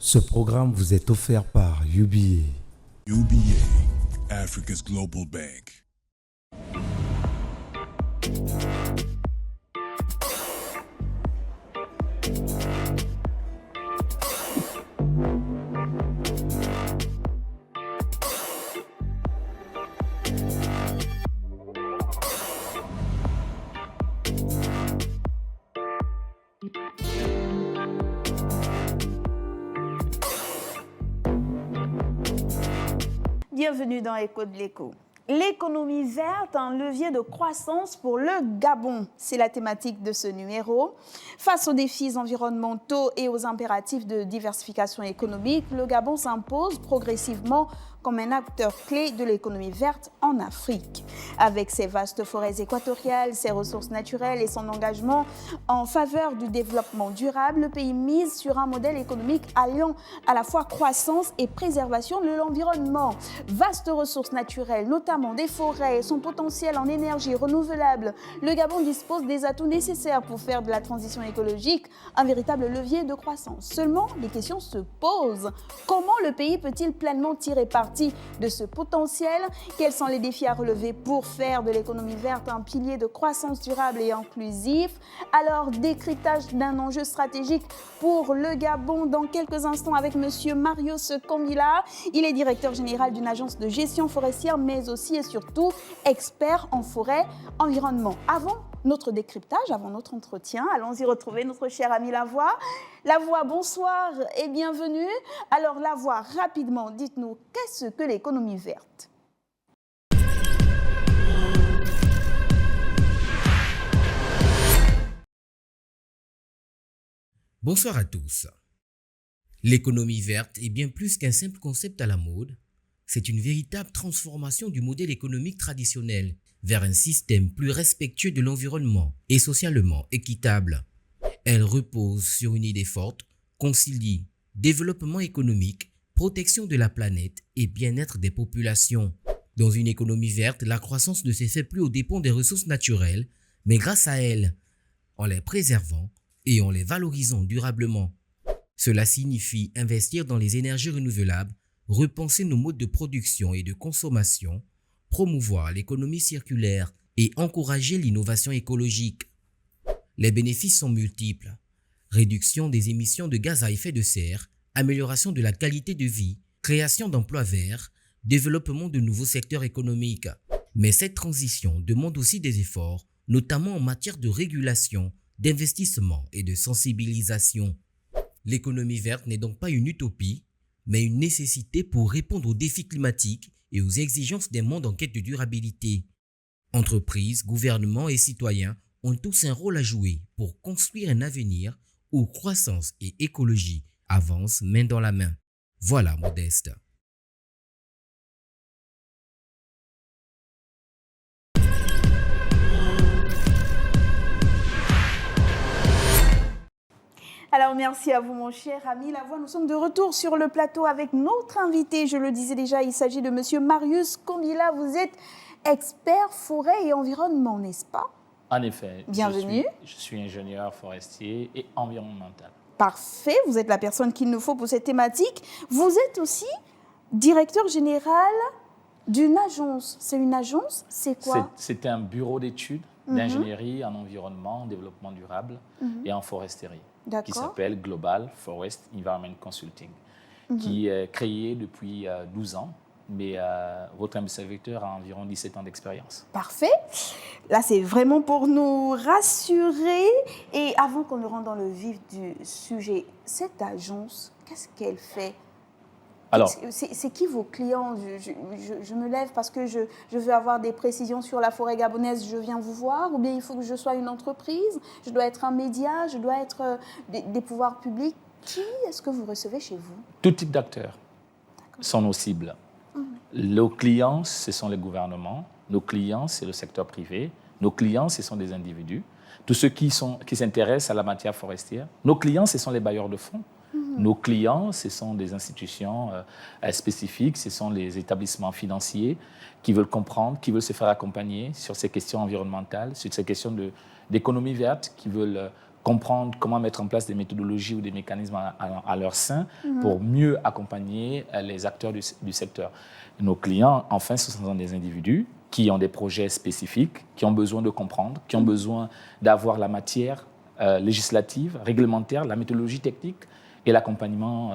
Ce programme vous est offert par UBA. UBA, Africa's Global Bank. Bienvenue dans Écho de l'écho. L'économie verte, un levier de croissance pour le Gabon. C'est la thématique de ce numéro. Face aux défis environnementaux et aux impératifs de diversification économique, le Gabon s'impose progressivement comme un acteur clé de l'économie verte en Afrique. Avec ses vastes forêts équatoriales, ses ressources naturelles et son engagement en faveur du développement durable, le pays mise sur un modèle économique alliant à la fois croissance et préservation de l'environnement. Vastes ressources naturelles, notamment des forêts et son potentiel en énergie renouvelable, le Gabon dispose des atouts nécessaires pour faire de la transition écologique un véritable levier de croissance. Seulement, les questions se posent. Comment le pays peut-il pleinement tirer parti de ce potentiel? Quels sont les défis à relever pour faire de l'économie verte un pilier de croissance durable et inclusif? Alors, décryptage d'un enjeu stratégique pour le Gabon dans quelques instants avec Monsieur Marius Kombila. Il est directeur général d'une agence de gestion forestière, mais aussi et surtout expert en forêt environnement. Avant notre décryptage, avant notre entretien, allons-y retrouver notre cher ami Lavoie. Lavoie, bonsoir et bienvenue. Alors Lavoie, rapidement, dites-nous, qu'est-ce que l'économie verte? Bonsoir à tous. L'économie verte est bien plus qu'un simple concept à la mode. C'est une véritable transformation du modèle économique traditionnel vers un système plus respectueux de l'environnement et socialement équitable. Elle repose sur une idée forte, concilie développement économique, protection de la planète et bien-être des populations. Dans une économie verte, la croissance ne se fait plus aux dépens des ressources naturelles, mais grâce à elles, en les préservant et en les valorisant durablement. Cela signifie investir dans les énergies renouvelables, repenser nos modes de production et de consommation, promouvoir l'économie circulaire et encourager l'innovation écologique. Les bénéfices sont multiples. Réduction des émissions de gaz à effet de serre, amélioration de la qualité de vie, création d'emplois verts, développement de nouveaux secteurs économiques. Mais cette transition demande aussi des efforts, notamment en matière de régulation, d'investissement et de sensibilisation. L'économie verte n'est donc pas une utopie, mais une nécessité pour répondre aux défis climatiques et aux exigences des mondes en quête de durabilité. Entreprises, gouvernements et citoyens ont tous un rôle à jouer pour construire un avenir où croissance et écologie avancent main dans la main. Voilà, Modeste. Alors, merci à vous, mon cher ami Lavoie. Nous sommes de retour sur le plateau avec notre invité. Je le disais déjà, il s'agit de Monsieur Marius Kombila. Vous êtes expert forêt et environnement, n'est-ce pas? En effet. Bienvenue. Je suis ingénieur forestier et environnemental. Parfait, vous êtes la personne qu'il nous faut pour cette thématique. Vous êtes aussi directeur général d'une agence. C'est une agence? C'est quoi? C'est un bureau d'études d'ingénierie en environnement, en développement durable et en foresterie, qui s'appelle Global Forest Environment Consulting, qui est créé depuis 12 ans, mais votre serviteur a environ 17 ans d'expérience. Parfait. Là, c'est vraiment pour nous rassurer. Et avant qu'on ne rentre dans le vif du sujet, cette agence, qu'est-ce qu'elle fait? Alors, c'est qui vos clients? Je me lève parce que je veux avoir des précisions sur la forêt gabonaise, je viens vous voir, ou bien il faut que je sois une entreprise, je dois être un média, je dois être des pouvoirs publics. Qui est-ce que vous recevez chez vous? Tout type d'acteurs sont nos cibles. Nos clients, ce sont les gouvernements. Nos clients, c'est le secteur privé. Nos clients, ce sont des individus. Tous ceux qui s'intéressent à la matière forestière. Nos clients, ce sont les bailleurs de fonds. Nos clients, ce sont des institutions spécifiques, ce sont les établissements financiers qui veulent comprendre, qui veulent se faire accompagner sur ces questions environnementales, sur ces questions d'économie verte, qui veulent comprendre comment mettre en place des méthodologies ou des mécanismes à leur sein pour mieux accompagner les acteurs du secteur. Nos clients, enfin, ce sont des individus qui ont des projets spécifiques, qui ont besoin de comprendre, qui ont besoin d'avoir la matière législative, réglementaire, la méthodologie technique et l'accompagnement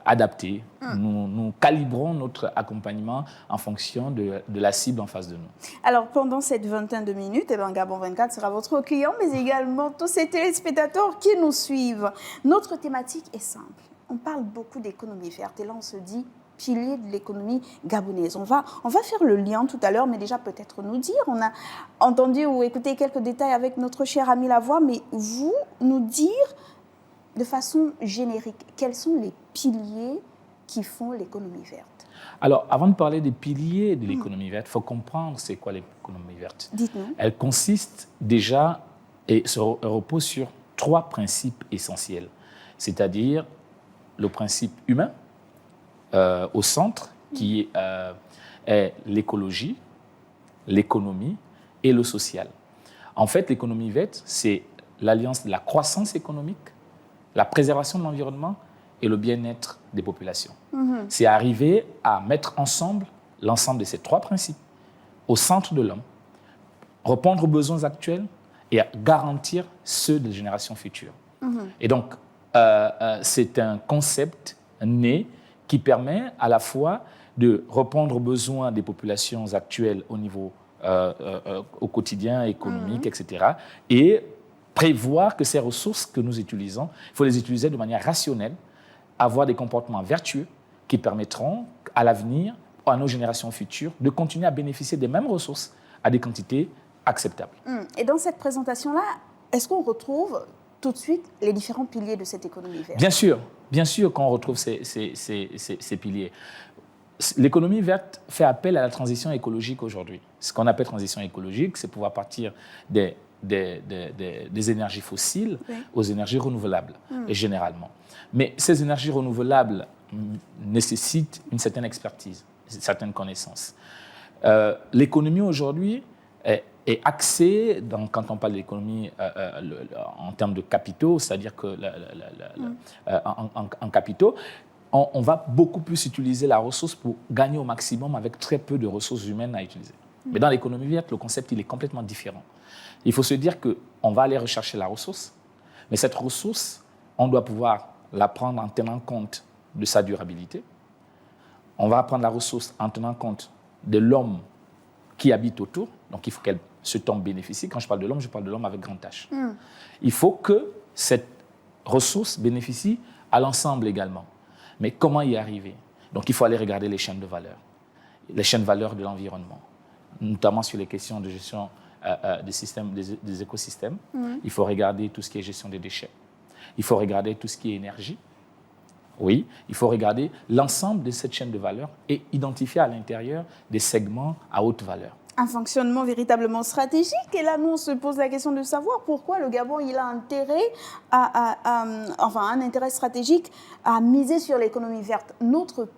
adapté. Nous calibrons notre accompagnement en fonction de la cible en face de nous. Alors, pendant cette vingtaine de minutes, Gabon 24 sera votre client, mais également tous ces téléspectateurs qui nous suivent. Notre thématique est simple. On parle beaucoup d'économie verte et là, on se dit pilier de l'économie gabonaise. On va faire le lien tout à l'heure, mais déjà peut-être nous dire. On a entendu ou écouté quelques détails avec notre cher ami Lavoie, mais vous nous dire de façon générique, quels sont les piliers qui font l'économie verte? Alors, avant de parler des piliers de l'économie verte, il faut comprendre c'est quoi l'économie verte. Dites-nous. Elle consiste déjà et se repose sur 3 principes essentiels, c'est-à-dire le principe humain au centre, qui est l'écologie, l'économie et le social. En fait, l'économie verte, c'est l'alliance de la croissance économique, la préservation de l'environnement et le bien-être des populations. C'est arriver à mettre ensemble l'ensemble de ces 3 principes au centre de l'homme, répondre aux besoins actuels et à garantir ceux des générations futures. Et donc, c'est un concept né qui permet à la fois de répondre aux besoins des populations actuelles au niveau au quotidien, économique, etc. et prévoir que ces ressources que nous utilisons, il faut les utiliser de manière rationnelle, avoir des comportements vertueux qui permettront à l'avenir, à nos générations futures, de continuer à bénéficier des mêmes ressources à des quantités acceptables. Et dans cette présentation-là, est-ce qu'on retrouve tout de suite les différents piliers de cette économie verte? Bien sûr qu'on retrouve ces piliers. L'économie verte fait appel à la transition écologique aujourd'hui. Ce qu'on appelle transition écologique, c'est pouvoir partir des énergies fossiles aux énergies renouvelables, généralement. Mais ces énergies renouvelables nécessitent une certaine expertise, une certaine connaissance. L'économie aujourd'hui est axée, quand on parle de l'économie en termes de capitaux, c'est-à-dire que en capitaux, on va beaucoup plus utiliser la ressource pour gagner au maximum avec très peu de ressources humaines à utiliser. Mais dans l'économie verte, le concept il est complètement différent. Il faut se dire qu'on va aller rechercher la ressource, mais cette ressource, on doit pouvoir la prendre en tenant compte de sa durabilité. On va prendre la ressource en tenant compte de l'homme qui habite autour, donc il faut qu'elle se tombe bénéficie. Quand je parle de l'homme avec grand H. Il faut que cette ressource bénéficie à l'ensemble également. Mais comment y arriver? Donc il faut aller regarder les chaînes de valeur, les chaînes de valeur de l'environnement, notamment sur les questions de gestion des écosystèmes. Il faut regarder tout ce qui est gestion des déchets. Il faut regarder tout ce qui est énergie. Oui, il faut regarder l'ensemble de cette chaîne de valeur et identifier à l'intérieur des segments à haute valeur. Un fonctionnement véritablement stratégique. Et là, nous, on se pose la question de savoir pourquoi le Gabon il a intérêt un intérêt stratégique à miser sur l'économie verte. Notre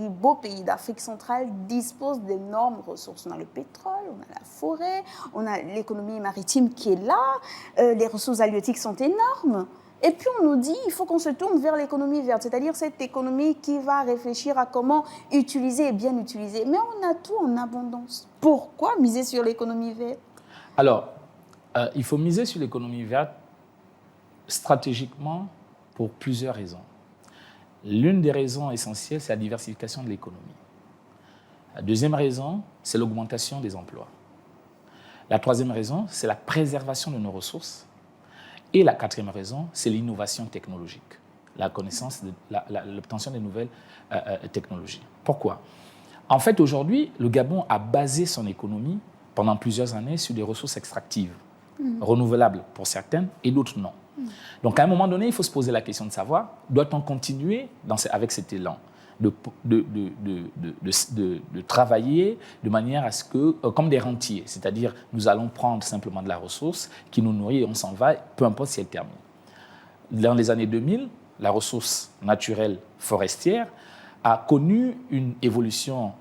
beau pays d'Afrique centrale, dispose d'énormes ressources. On a le pétrole, on a la forêt, on a l'économie maritime qui est là, les ressources halieutiques sont énormes. Et puis on nous dit qu'il faut qu'on se tourne vers l'économie verte, c'est-à-dire cette économie qui va réfléchir à comment utiliser et bien utiliser. Mais on a tout en abondance. Pourquoi miser sur l'économie verte? Alors, il faut miser sur l'économie verte stratégiquement pour plusieurs raisons. L'une des raisons essentielles, c'est la diversification de l'économie. La deuxième raison, c'est l'augmentation des emplois. La troisième raison, c'est la préservation de nos ressources. Et la quatrième raison, c'est l'innovation technologique, la connaissance, l'obtention des nouvelles technologies. Pourquoi? En fait, aujourd'hui, le Gabon a basé son économie pendant plusieurs années sur des ressources extractives, renouvelables pour certaines et d'autres non. Donc, à un moment donné, il faut se poser la question de savoir, doit-on continuer avec cet élan de travailler de manière à ce que, comme des rentiers, c'est-à-dire nous allons prendre simplement de la ressource qui nous nourrit et on s'en va, peu importe si elle termine. Dans les années 2000, la ressource naturelle forestière a connu une évolution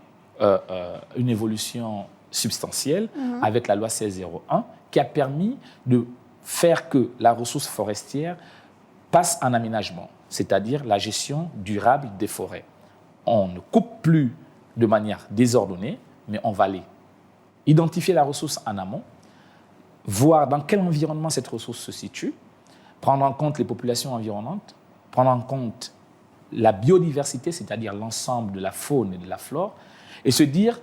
substantielle avec la loi 1601 qui a permis de faire que la ressource forestière passe en aménagement, c'est-à-dire la gestion durable des forêts. On ne coupe plus de manière désordonnée, mais on va aller identifier la ressource en amont, voir dans quel environnement cette ressource se situe, prendre en compte les populations environnantes, prendre en compte la biodiversité, c'est-à-dire l'ensemble de la faune et de la flore, et se dire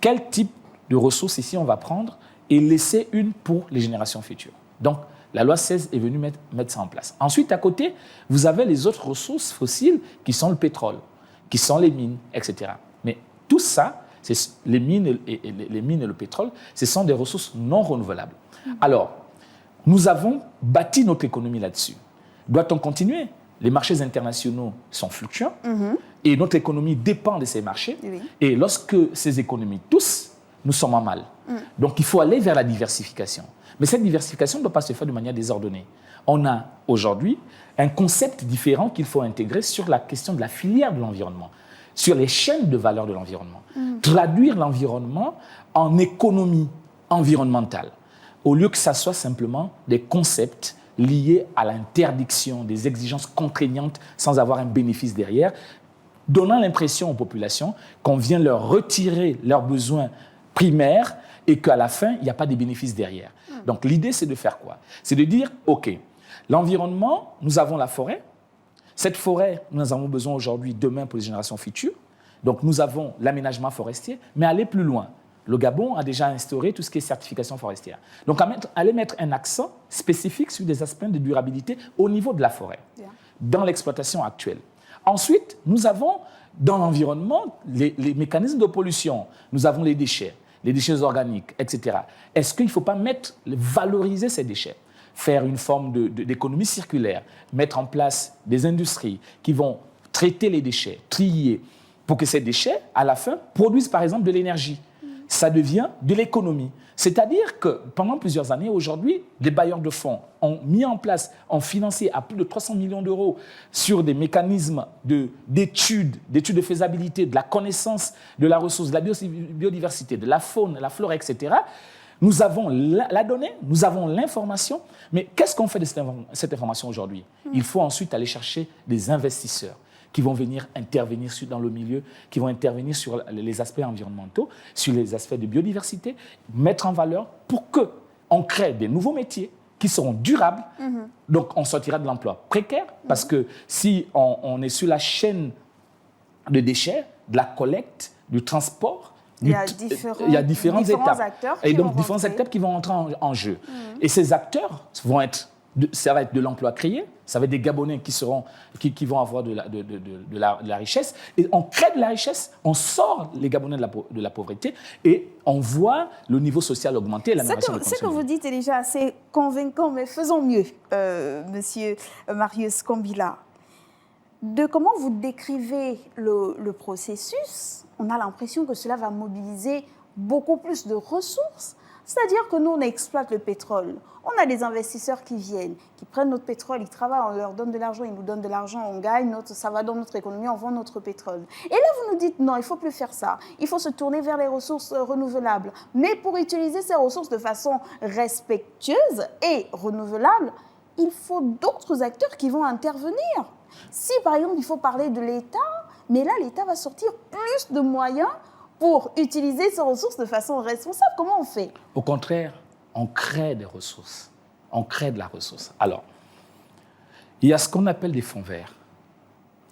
quel type de ressources ici on va prendre et laisser une pour les générations futures. Donc, la loi 16 est venue mettre ça en place. Ensuite, à côté, vous avez les autres ressources fossiles qui sont le pétrole, qui sont les mines, etc. Mais tout ça, les mines et le pétrole, ce sont des ressources non renouvelables. Alors, nous avons bâti notre économie là-dessus. Doit-on continuer ? Les marchés internationaux sont fluctuants et notre économie dépend de ces marchés. Oui. Et lorsque ces économies toussent, nous sommes en mal. Donc, il faut aller vers la diversification. Mais cette diversification ne doit pas se faire de manière désordonnée. On a aujourd'hui un concept différent qu'il faut intégrer sur la question de la filière de l'environnement, sur les chaînes de valeur de l'environnement. Traduire l'environnement en économie environnementale, au lieu que ça soit simplement des concepts liés à l'interdiction, des exigences contraignantes sans avoir un bénéfice derrière, donnant l'impression aux populations qu'on vient leur retirer leurs besoins primaires et qu'à la fin, il n'y a pas de bénéfices derrière. Donc l'idée, c'est de faire quoi ? C'est de dire, OK, l'environnement, nous avons la forêt. Cette forêt, nous en avons besoin aujourd'hui, demain pour les générations futures. Donc nous avons l'aménagement forestier, mais aller plus loin. Le Gabon a déjà instauré tout ce qui est certification forestière. Donc aller mettre un accent spécifique sur des aspects de durabilité au niveau de la forêt, dans l'exploitation actuelle. Ensuite, nous avons dans l'environnement les mécanismes de pollution. Nous avons les déchets organiques, etc. Est-ce qu'il ne faut pas valoriser ces déchets ? Faire une forme d'économie circulaire, mettre en place des industries qui vont traiter les déchets, trier, pour que ces déchets, à la fin, produisent par exemple de l'énergie. Ça devient de l'économie. C'est-à-dire que pendant plusieurs années, aujourd'hui, les bailleurs de fonds ont mis en place, ont financé à plus de 300 millions d'euros sur des mécanismes d'études de faisabilité, de la connaissance de la ressource, de la biodiversité, de la faune, la flore, etc. Nous avons la donnée, nous avons l'information, mais qu'est-ce qu'on fait de cette information aujourd'hui ? Il faut ensuite aller chercher des investisseurs qui vont venir intervenir dans le milieu, qui vont intervenir sur les aspects environnementaux, sur les aspects de biodiversité, mettre en valeur pour qu'on crée des nouveaux métiers qui seront durables. Donc, on sortira de l'emploi précaire, parce que si on est sur la chaîne de déchets, de la collecte, du transport, il y a différentes étapes. Acteurs et donc, différents acteurs qui vont entrer en jeu. Et ces acteurs ça va être de l'emploi créé, ça va être des Gabonais qui vont avoir de la richesse. Et on crée de la richesse, on sort les Gabonais de la pauvreté et on voit le niveau social augmenter. Ce que vous dites est déjà assez convaincant, mais faisons mieux, Monsieur Marius Kombila. De comment vous décrivez le processus, on a l'impression que cela va mobiliser beaucoup plus de ressources. C'est-à-dire que nous, on exploite le pétrole. On a des investisseurs qui viennent, qui prennent notre pétrole, ils travaillent, on leur donne de l'argent, ils nous donnent de l'argent, on gagne, ça va dans notre économie, on vend notre pétrole. Et là, vous nous dites, non, il ne faut plus faire ça. Il faut se tourner vers les ressources renouvelables. Mais pour utiliser ces ressources de façon respectueuse et renouvelable, il faut d'autres acteurs qui vont intervenir. Si, par exemple, il faut parler de l'État, mais là, l'État va sortir plus de moyens pour utiliser ces ressources de façon responsable. Comment on fait ? Au contraire, on crée des ressources. On crée de la ressource. Alors, il y a ce qu'on appelle des fonds verts,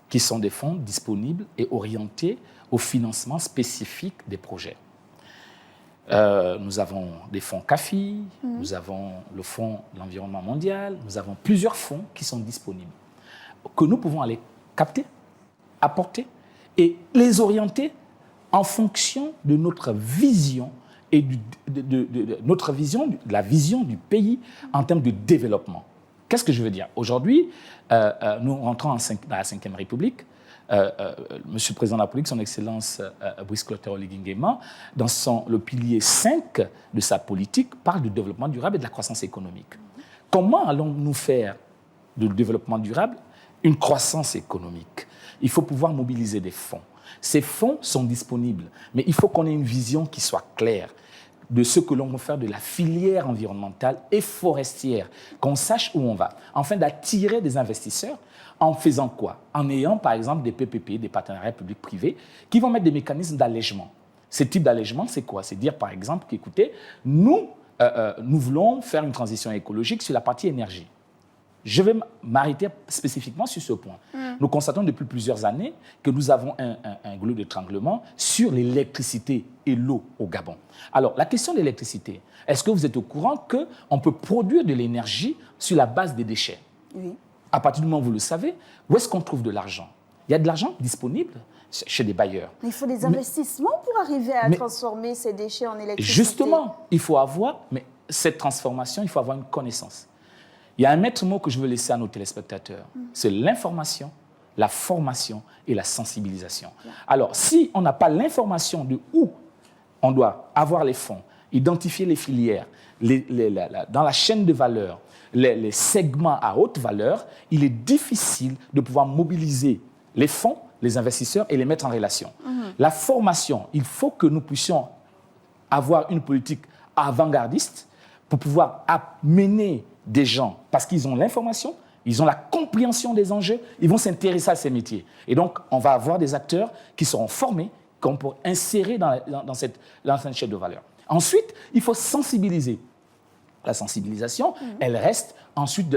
qui sont des fonds disponibles et orientés au financement spécifique des projets. Nous avons des fonds CAFI, nous avons le Fonds de l'environnement mondial, nous avons plusieurs fonds qui sont disponibles, que nous pouvons aller capter, apporter et les orienter en fonction de notre vision et de la vision du pays en termes de développement. Qu'est-ce que je veux dire ? Aujourd'hui, nous rentrons dans la Ve République. Monsieur le Président de la République, son Excellence Brice Clotaire Oligui Nguema, dans le pilier 5 de sa politique, parle du développement durable et de la croissance économique. Comment allons-nous faire du développement durable une croissance économique ? Il faut pouvoir mobiliser des fonds. Ces fonds sont disponibles, mais il faut qu'on ait une vision qui soit claire. de ce que l'on veut faire de la filière environnementale et forestière, qu'on sache où on va, afin d'attirer des investisseurs en faisant quoi? En ayant, par exemple, des PPP, des partenariats publics-privés, qui vont mettre des mécanismes d'allègement. Ce type d'allègement, c'est quoi? C'est dire, par exemple, qu'écoutez, nous voulons faire une transition écologique sur la partie énergie. Je vais m'arrêter spécifiquement sur ce point. Nous constatons depuis plusieurs années que nous avons un goulot d'étranglement sur l'électricité et l'eau au Gabon. Alors, la question de l'électricité, est-ce que vous êtes au courant qu'on peut produire de l'énergie sur la base des déchets? Oui. À partir du moment où vous le savez, où est-ce qu'on trouve de l'argent? Il y a de l'argent disponible chez des bailleurs. Mais il faut des investissements pour arriver à transformer ces déchets en électricité. Justement, il faut avoir, mais cette transformation, il faut avoir une connaissance. Il y a un maître mot que je veux laisser à nos téléspectateurs. C'est l'information, la formation et la sensibilisation. Alors, si on n'a pas l'information de où on doit avoir les fonds, identifier les filières, dans la chaîne de valeur, les segments à haute valeur, il est difficile de pouvoir mobiliser les fonds, les investisseurs et les mettre en relation. La formation, il faut que nous puissions avoir une politique avant-gardiste pour pouvoir amener des gens, parce qu'ils ont l'information, ils ont la compréhension des enjeux, ils vont s'intéresser à ces métiers. Et donc, on va avoir des acteurs qui seront formés, qu'on peut insérer dans cette chaîne de valeur. Ensuite, il faut sensibiliser. La sensibilisation, elle reste ensuite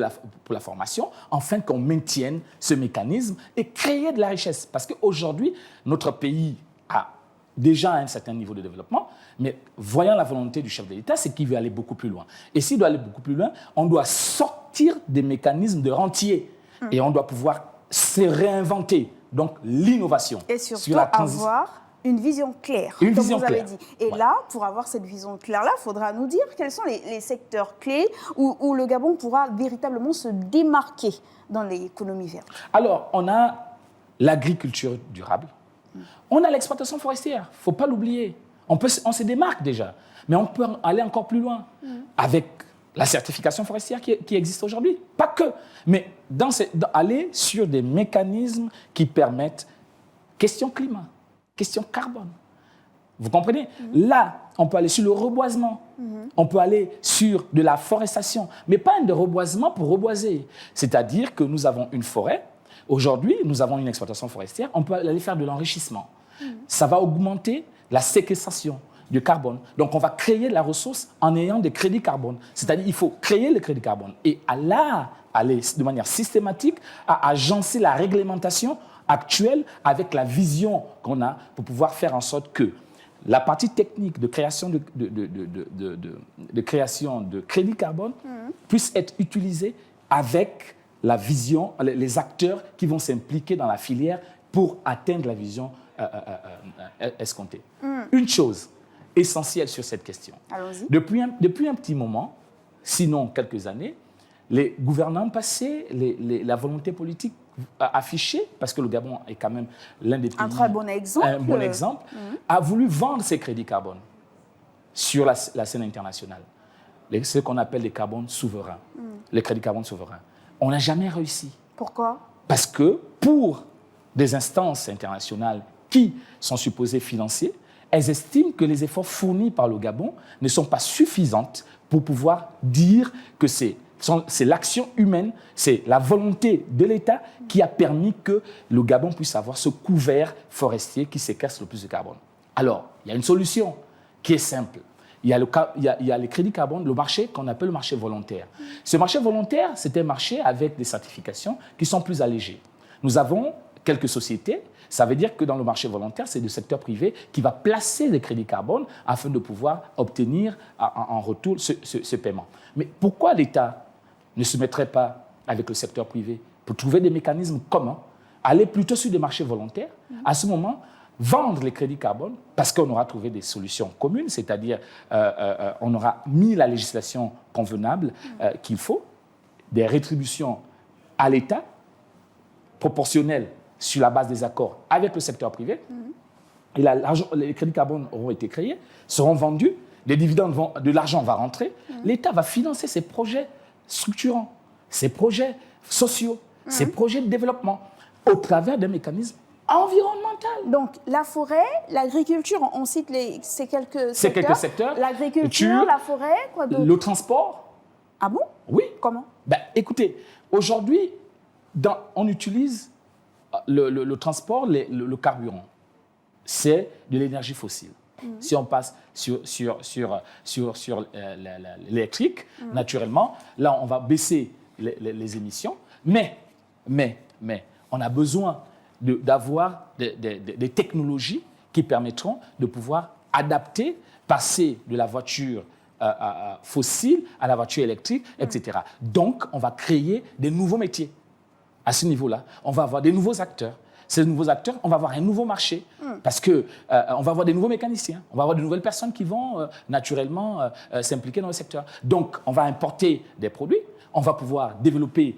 pour la formation, afin qu'on maintienne ce mécanisme et créer de la richesse. Parce qu'aujourd'hui, notre pays a déjà un certain niveau de développement, mais voyant la volonté du chef de l'État, c'est qu'il veut aller beaucoup plus loin. Et s'il doit aller beaucoup plus loin, on doit sortir des mécanismes de rentier et on doit pouvoir se réinventer. Donc, l'innovation. Et surtout avoir une vision claire, comme vous avez dit. Et là, pour avoir cette vision claire-là, il faudra nous dire quels sont les secteurs clés où le Gabon pourra véritablement se démarquer dans l'économie verte. Alors, on a l'agriculture durable, on a l'exploitation forestière, il ne faut pas l'oublier. On se démarque déjà, mais on peut aller encore plus loin avec la certification forestière qui existe aujourd'hui. Pas que, mais aller sur des mécanismes qui permettent question climat, question carbone. Vous comprenez? Là, on peut aller sur le reboisement. On peut aller sur de la forestation, mais pas un reboisement pour reboiser. C'est-à-dire que nous avons une forêt. Aujourd'hui, nous avons une exploitation forestière. On peut aller faire de l'enrichissement. Ça va augmenter la séquestration du carbone. Donc, on va créer la ressource en ayant des crédits carbone. C'est-à-dire qu'il faut créer le crédit carbone et aller de manière systématique à agencer la réglementation actuelle avec la vision qu'on a pour pouvoir faire en sorte que la partie technique de création de création de crédit carbone puisse être utilisée avec la vision, les acteurs qui vont s'impliquer dans la filière pour atteindre la vision escomptée. Une chose essentielle sur cette question. Allons-y. Depuis un petit moment, sinon quelques années, les gouvernants passés, la volonté politique affichée, parce que le Gabon est quand même l'un des pays... Un très bon exemple. Un bon exemple, a voulu vendre ses crédits carbone sur la scène internationale. Ce qu'on appelle les carbones souverains, les crédits carbone souverains. On n'a jamais réussi. Pourquoi? Parce que pour des instances internationales qui sont supposées financer, elles estiment que les efforts fournis par le Gabon ne sont pas suffisants pour pouvoir dire que c'est l'action humaine, c'est la volonté de l'État qui a permis que le Gabon puisse avoir ce couvert forestier qui séquestre le plus de carbone. Alors, il y a une solution qui est simple. Il y a les crédits carbone, le marché qu'on appelle le marché volontaire. Ce marché volontaire, c'est un marché avec des certifications qui sont plus allégées. Nous avons quelques sociétés. Ça veut dire que dans le marché volontaire, c'est le secteur privé qui va placer les crédits carbone afin de pouvoir obtenir en retour ce paiement. Mais pourquoi l'État ne se mettrait pas avec le secteur privé pour trouver des mécanismes communs, aller plutôt sur des marchés volontaires, à ce moment, vendre les crédits carbone, parce qu'on aura trouvé des solutions communes, c'est-à-dire on aura mis la législation convenable qu'il faut, des rétributions à l'État, proportionnelles sur la base des accords avec le secteur privé, et les crédits carbone auront été créés, seront vendus, les dividendes de l'argent va rentrer, l'État va financer ces projets structurants, ces projets sociaux, ces projets de développement, au travers d'un mécanisme environnemental. fondamental. Donc, la forêt, l'agriculture, on cite ces quelques C'est secteurs. quelques secteurs. L'agriculture, la forêt, quoi d'autre? Le transport. Ah bon? Oui. Comment? Ben, écoutez, aujourd'hui, on utilise le transport, le carburant. C'est de l'énergie fossile. Si on passe sur l'électrique, naturellement, là, on va baisser les émissions. Mais, on a besoin d'avoir des technologies qui permettront de pouvoir adapter, passer de la voiture fossile à la voiture électrique, etc. Donc, on va créer des nouveaux métiers. À ce niveau-là, on va avoir des nouveaux acteurs. Ces nouveaux acteurs, on va avoir un nouveau marché parce qu'on va avoir des nouveaux mécaniciens, on va avoir de nouvelles personnes qui vont naturellement s'impliquer dans le secteur. Donc, on va importer des produits, on va pouvoir développer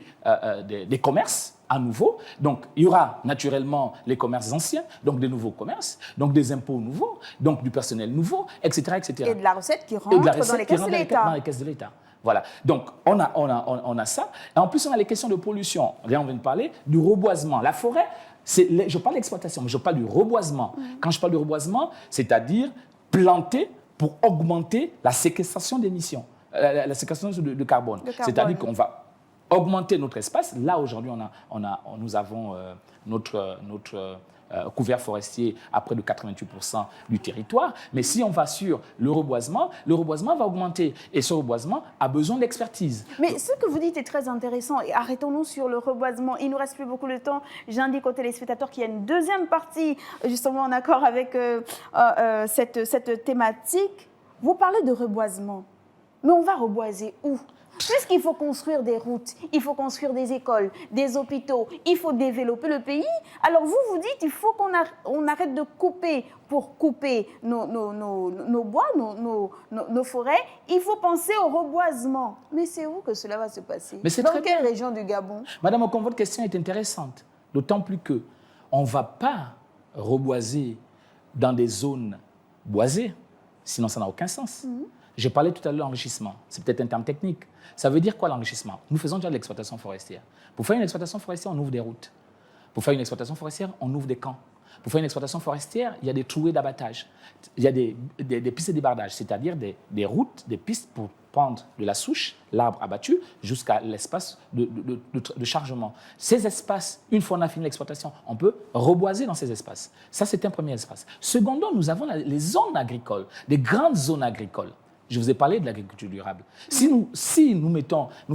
des commerces à nouveau. Donc, il y aura naturellement les commerces anciens, donc des nouveaux commerces, donc des impôts nouveaux, donc du personnel nouveau, etc. etc. Et de la recette qui rentre dans les caisses de l'État. Dans les caisses de l'État. Voilà. Donc, on a ça. Et en plus, on a les questions de pollution. Là, on vient de parler du reboisement. La forêt, je parle d'exploitation, mais je parle du reboisement. Quand je parle de reboisement, c'est-à-dire planter pour augmenter la séquestration d'émissions, la séquestration de carbone. C'est-à-dire qu'on va augmenter notre espace. Là, aujourd'hui, nous avons notre couvert forestier à près de 88% du territoire. Mais si on va sur le reboisement va augmenter. Et ce reboisement a besoin d'expertise. Mais ce que vous dites est très intéressant. Et arrêtons-nous sur le reboisement. Il ne nous reste plus beaucoup de temps. J'indique aux téléspectateurs qu'il y a une deuxième partie, justement en accord avec cette thématique. Vous parlez de reboisement. Mais on va reboiser où? Puisqu'il faut construire des routes, il faut construire des écoles, des hôpitaux, il faut développer le pays. Alors vous dites qu'il faut qu'on arrête de couper pour couper nos bois, nos forêts. Il faut penser au reboisement. Mais c'est où que cela va se passer? Dans quelle région du Gabon? Madame Ocon, votre question est intéressante. D'autant plus qu'on ne va pas reboiser dans des zones boisées, sinon ça n'a aucun sens. J'ai parlé tout à l'heure d'enrichissement. C'est peut-être un terme technique. Ça veut dire quoi l'enrichissement? Nous faisons déjà de l'exploitation forestière. Pour faire une exploitation forestière, on ouvre des routes. Pour faire une exploitation forestière, on ouvre des camps. Pour faire une exploitation forestière, il y a des trouées d'abattage. Il y a des pistes de débardage, c'est-à-dire des routes, des pistes pour prendre de la souche, l'arbre abattu, jusqu'à l'espace de chargement. Ces espaces, une fois on a fini l'exploitation, on peut reboiser dans ces espaces. Ça, c'est un premier espace. Secondement, nous avons les zones agricoles, des grandes zones agricoles. Je vous ai parlé de l'agriculture durable. Si nous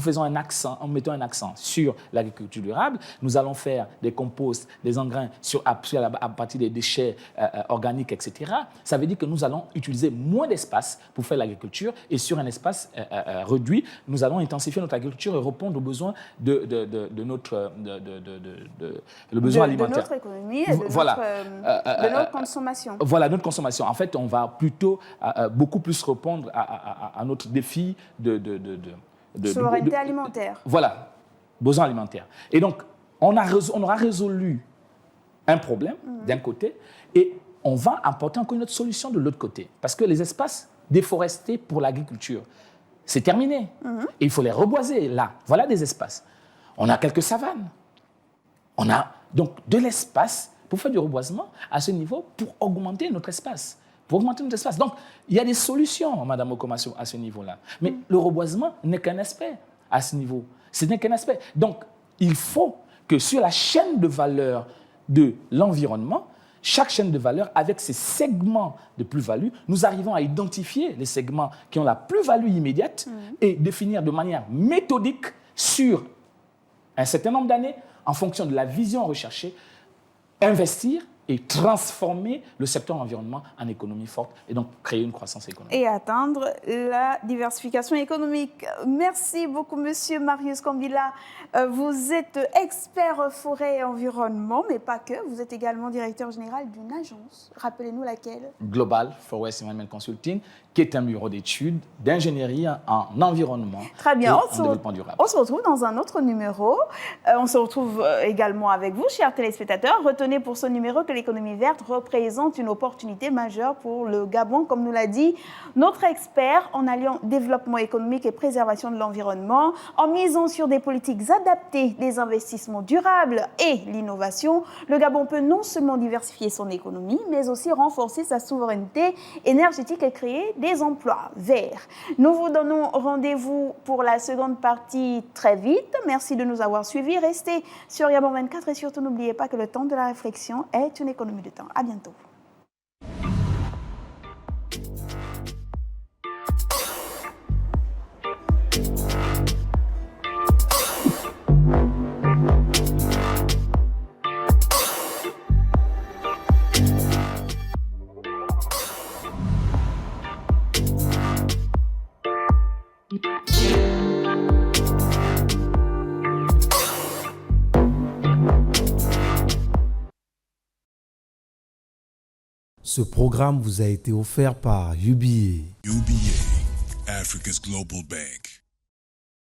faisons un accent sur l'agriculture durable, nous allons faire des composts, des engrais à partir des déchets organiques, etc. Ça veut dire que nous allons utiliser moins d'espace pour faire l'agriculture et sur un espace réduit, nous allons intensifier notre agriculture et répondre aux besoins de notre alimentaire. De notre économie et de notre consommation. Voilà, notre consommation. En fait, on va plutôt beaucoup plus répondre à notre défi de souveraineté alimentaire. Voilà, besoin alimentaire. Et donc, on aura résolu un problème d'un côté et on va apporter encore une autre solution de l'autre côté. Parce que les espaces déforestés pour l'agriculture, c'est terminé. Et il faut les reboiser là. Voilà des espaces. On a quelques savanes. On a donc de l'espace pour faire du reboisement à ce niveau pour augmenter notre espace. Donc, il y a des solutions, Madame Okomasso, à ce niveau-là. Mais le reboisement n'est qu'un aspect à ce niveau. Ce n'est qu'un aspect. Donc, il faut que sur la chaîne de valeur de l'environnement, chaque chaîne de valeur, avec ses segments de plus-value, nous arrivons à identifier les segments qui ont la plus-value immédiate et définir de manière méthodique sur un certain nombre d'années, en fonction de la vision recherchée, investir et transformer le secteur environnement en économie forte et donc créer une croissance économique. Et atteindre la diversification économique. Merci beaucoup, Monsieur Marius Kambila. Vous êtes expert forêt et environnement, mais pas que. Vous êtes également directeur général d'une agence. Rappelez-nous laquelle? Global Forest Environment Consulting, qui est un bureau d'études d'ingénierie en environnement. Très bien. Et en développement durable. On se retrouve dans un autre numéro. On se retrouve également avec vous, chers téléspectateurs. Retenez pour ce numéro que l'économie verte représente une opportunité majeure pour le Gabon, comme nous l'a dit notre expert, en alliant développement économique et préservation de l'environnement, en misant sur des politiques adaptées, des investissements durables et l'innovation. Le Gabon peut non seulement diversifier son économie, mais aussi renforcer sa souveraineté énergétique et créer des emplois verts. Nous vous donnons rendez-vous pour la seconde partie très vite. Merci de nous avoir suivis. Restez sur Gabon 24 et surtout n'oubliez pas que le temps de la réflexion est une économie de temps. À bientôt. Ce programme vous a été offert par UBA. UBA, Africa's Global Bank.